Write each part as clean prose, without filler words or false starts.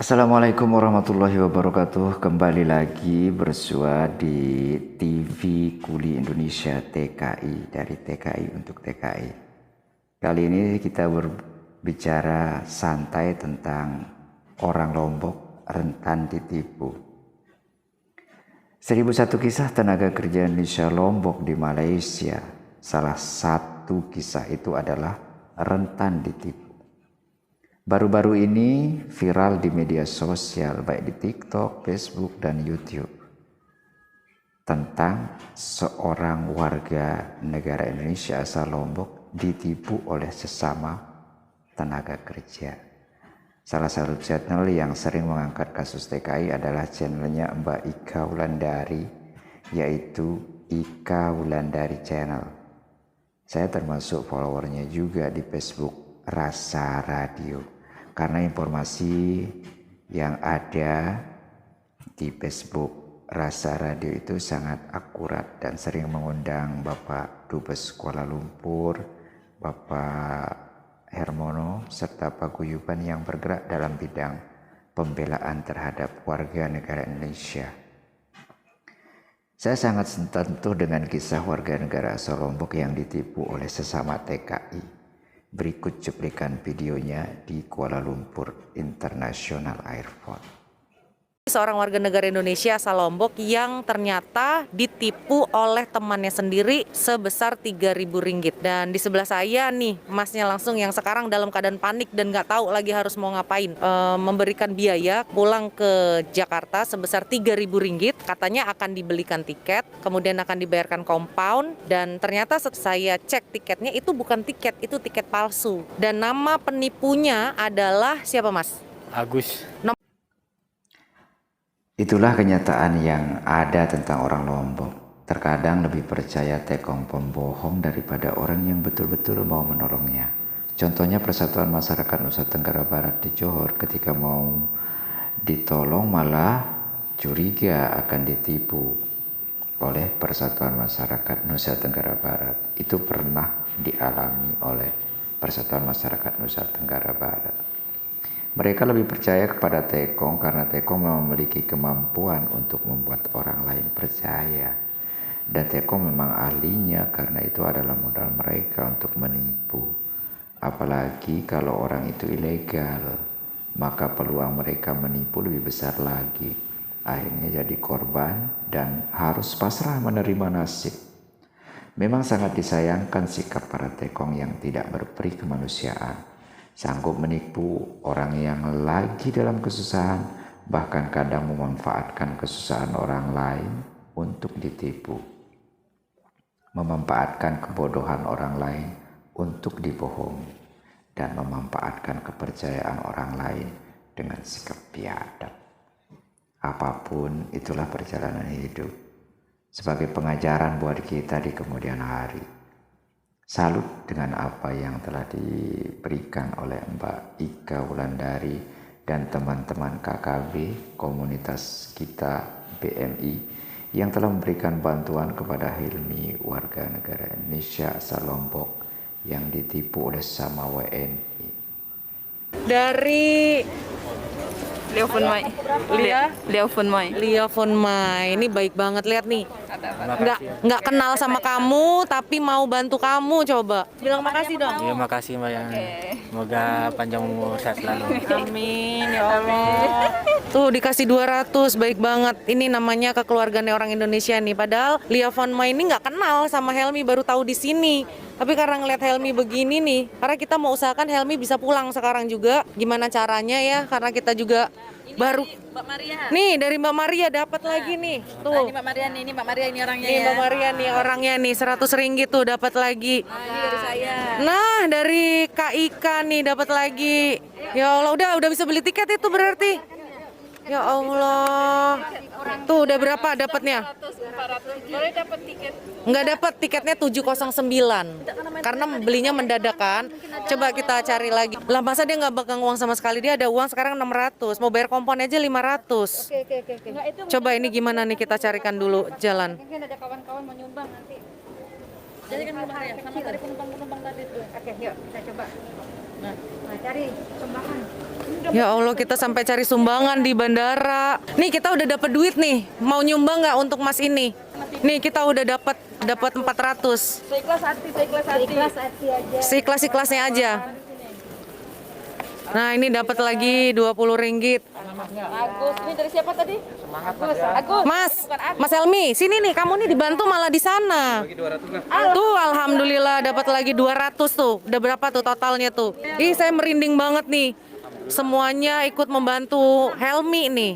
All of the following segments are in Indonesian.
Assalamualaikum warahmatullahi wabarakatuh. Kembali lagi bersua di TV Kuli Indonesia TKI, dari TKI untuk TKI. Kali ini kita berbicara santai tentang orang Lombok rentan ditipu. 1001 kisah tenaga kerja Indonesia Lombok di Malaysia. Salah satu kisah itu adalah rentan ditipu. Baru-baru ini viral di media sosial baik di TikTok, Facebook, dan YouTube tentang seorang warga negara Indonesia asal Lombok ditipu oleh sesama tenaga kerja. Salah satu channel yang sering mengangkat kasus TKI adalah channelnya Mbak Ika Wulandari, yaitu Ika Wulandari Channel. Saya termasuk followernya juga di Facebook Rasa Radio. Karena informasi yang ada di Facebook Rasa Radio itu sangat akurat dan sering mengundang Bapak Dubes Kuala Lumpur, Bapak Hermono, serta paguyuban yang bergerak dalam bidang pembelaan terhadap warga negara Indonesia. Saya sangat tersentuh dengan kisah warga negara asal Lombok yang ditipu oleh sesama TKI. Berikut cuplikan videonya di Kuala Lumpur International Airport. Seorang warga negara Indonesia asal Lombok yang ternyata ditipu oleh temannya sendiri sebesar Rp3.000. Dan di sebelah saya nih, masnya langsung yang sekarang dalam keadaan panik dan nggak tahu lagi harus mau ngapain. Memberikan biaya pulang ke Jakarta sebesar Rp3.000. Katanya akan dibelikan tiket, kemudian akan dibayarkan compound. Dan ternyata saya cek tiketnya itu bukan tiket, itu tiket palsu. Dan nama penipunya adalah siapa, Mas? Agus. Itulah kenyataan yang ada tentang orang Lombok. Terkadang lebih percaya tekong pembohong daripada orang yang betul-betul mau menolongnya. Contohnya Persatuan Masyarakat Nusa Tenggara Barat di Johor, ketika mau ditolong malah curiga akan ditipu oleh Persatuan Masyarakat Nusa Tenggara Barat. Itu pernah dialami oleh Persatuan Masyarakat Nusa Tenggara Barat. Mereka lebih percaya kepada tekong karena tekong memiliki kemampuan untuk membuat orang lain percaya. Dan tekong memang ahlinya karena itu adalah modal mereka untuk menipu. Apalagi kalau orang itu ilegal, maka peluang mereka menipu lebih besar lagi. Akhirnya jadi korban dan harus pasrah menerima nasib. Memang sangat disayangkan sikap para tekong yang tidak berperi kemanusiaan. Sanggup menipu orang yang lagi dalam kesusahan, bahkan kadang memanfaatkan kesusahan orang lain untuk ditipu. Memanfaatkan kebodohan orang lain untuk dibohongi, dan memanfaatkan kepercayaan orang lain dengan sikap biadab. Apapun itulah perjalanan hidup, sebagai pengajaran buat kita di kemudian hari. Salut dengan apa yang telah diberikan oleh Mbak Ika Wulandari dan teman-teman KKB komunitas kita BMI yang telah memberikan bantuan kepada Hilmi, warga negara Indonesia asal Lombok yang ditipu oleh sesama WNI. Dari Leo Fun Mai. Leo Fun Mai. Ini baik banget, lihat nih. Nggak kenal sama kamu tapi mau bantu kamu, coba bilang makasih dong. Terima kasih Mbak yang semoga panjang umur sehat selalu. Amin ya Allah. Tuh dikasih 200, baik banget. Ini namanya kekeluargaan orang Indonesia nih. Padahal Leo Fun Mai ini nggak kenal sama Helmi, baru tahu di sini. Tapi karena ngeliat Helmi begini nih, karena kita mau usahakan Helmi bisa pulang sekarang juga. Gimana caranya ya? Karena kita juga baru Mbak Maria. nih dari Mbak Maria dapat lagi nih. Tuh. Ini Mbak Maria nih, ini Mbak Maria ini orangnya Nih ya. Mbak Maria nih orangnya nih Rp100 tuh dapat lagi. Ini dari saya. Nah dari Kak Ika nih dapat lagi. Ya Allah udah bisa beli tiket itu berarti. Ya Allah. Tuh udah berapa dapatnya? 400. Boleh dapat tiket. Nggak dapat tiketnya 709 karena belinya mendadak kan. Coba kita cari lagi. Lah masa dia nggak bakal uang sama sekali, dia ada uang sekarang 600, mau bayar kompon aja 500. Oke. Coba ini gimana nih, kita carikan dulu jalan. Mungkin ada kawan-kawan mau nyumbang nanti. Jadi kan Mbak Maria sama tadi penumpang-penumpang tadi tuh. Oke, yuk kita coba. Nah, Cari sumbangan. Ya Allah, kita sampai cari sumbangan di bandara. Nih kita udah dapat duit nih. Mau nyumbang nggak untuk Mas ini? Nih kita udah dapat 400. Seikhlas hati, seikhlas hati. Seikhlas hati aja. Seikhlas-ikhlasnya aja. Nah, ini dapat lagi 20 ringgit. Agus, ini dari siapa tadi? Agus. Agus. Mas Helmi, sini nih, kamu nih dibantu malah di sana. Tuh, alhamdulillah dapat lagi 200 tuh. Udah berapa tuh totalnya tuh? Ih, saya merinding banget nih. Semuanya ikut membantu Helmi nih.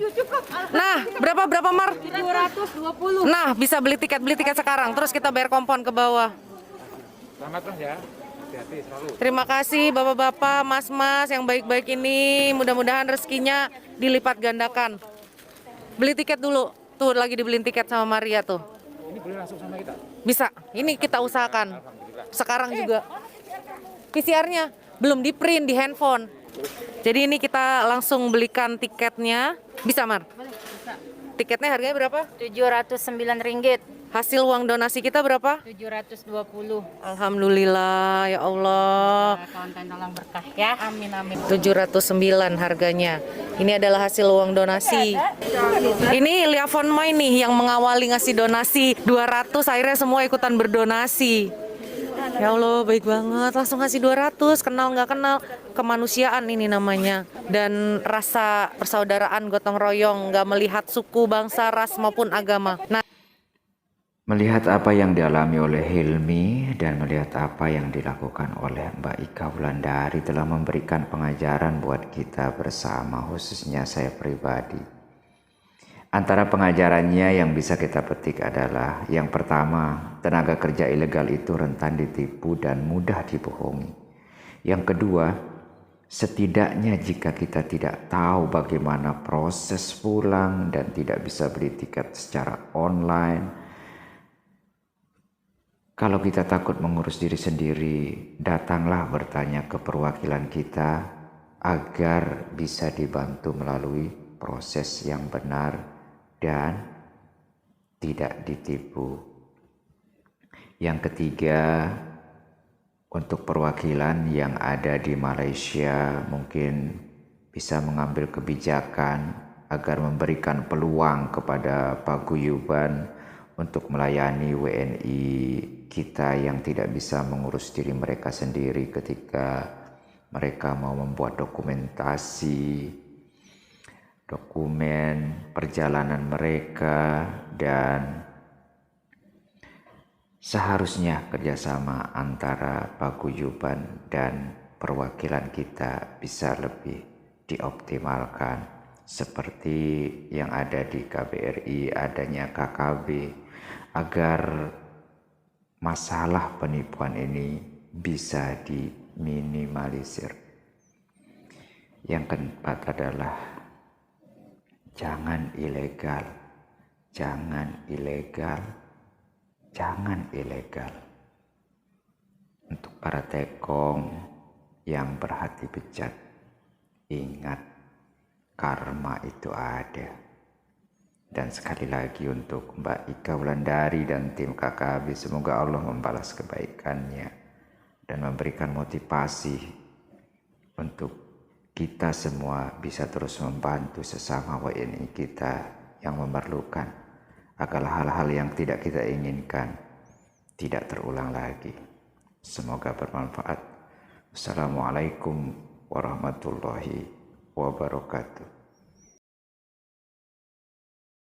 Nah, berapa Mar? 220. Nah, bisa beli tiket sekarang. Terus kita bayar kompon ke bawah. Selamat Mas ya. Hati-hati selalu. Terima kasih bapak-bapak, mas-mas yang baik-baik ini. Mudah-mudahan rezekinya dilipat gandakan. Beli tiket dulu. Tuh lagi dibeliin tiket sama Maria tuh. Ini boleh langsung sama kita? Bisa. Ini kita usahakan. Sekarang juga. PCR-nya belum di print di handphone. Jadi ini kita langsung belikan tiketnya. Bisa, Mar? Bisa. Tiketnya harganya berapa? 709 ringgit. Hasil uang donasi kita berapa? 720. Alhamdulillah, ya Allah. Kawan-kawan tolong berkah ya. Amin amin. 709 harganya. Ini adalah hasil uang donasi. Ini Liafon Mai nih yang mengawali ngasih donasi 200, akhirnya semua ikutan berdonasi. Ya Allah, baik banget. Langsung ngasih 200, kenal nggak kenal. Kemanusiaan ini namanya. Dan rasa persaudaraan gotong royong, nggak melihat suku, bangsa, ras maupun agama. Nah, Melihat apa yang dialami oleh Hilmi dan melihat apa yang dilakukan oleh Mbak Ika Wulandari telah memberikan pengajaran buat kita bersama, khususnya saya pribadi. Antara pengajarannya yang bisa kita petik adalah yang pertama, tenaga kerja ilegal itu rentan ditipu dan mudah dibohongi. Yang kedua, setidaknya jika kita tidak tahu bagaimana proses pulang dan tidak bisa beli tiket secara online, kalau kita takut mengurus diri sendiri, datanglah bertanya ke perwakilan kita agar bisa dibantu melalui proses yang benar dan tidak ditipu. Yang ketiga, untuk perwakilan yang ada di Malaysia mungkin bisa mengambil kebijakan agar memberikan peluang kepada paguyuban untuk melayani WNI kita yang tidak bisa mengurus diri mereka sendiri ketika mereka mau membuat dokumen perjalanan mereka, dan seharusnya kerjasama antara paguyuban dan perwakilan kita bisa lebih dioptimalkan seperti yang ada di KBRI, adanya KKB, agar masalah penipuan ini bisa diminimalisir. Yang keempat adalah jangan ilegal. Untuk para tekong yang berhati bejat, ingat karma itu ada. Dan sekali lagi untuk Mbak Ika Wulandari dan tim KKB, semoga Allah membalas kebaikannya dan memberikan motivasi untuk kita semua bisa terus membantu sesama WNI kita yang memerlukan, agar hal-hal yang tidak kita inginkan tidak terulang lagi. Semoga bermanfaat. Wassalamualaikum warahmatullahi wabarakatuh.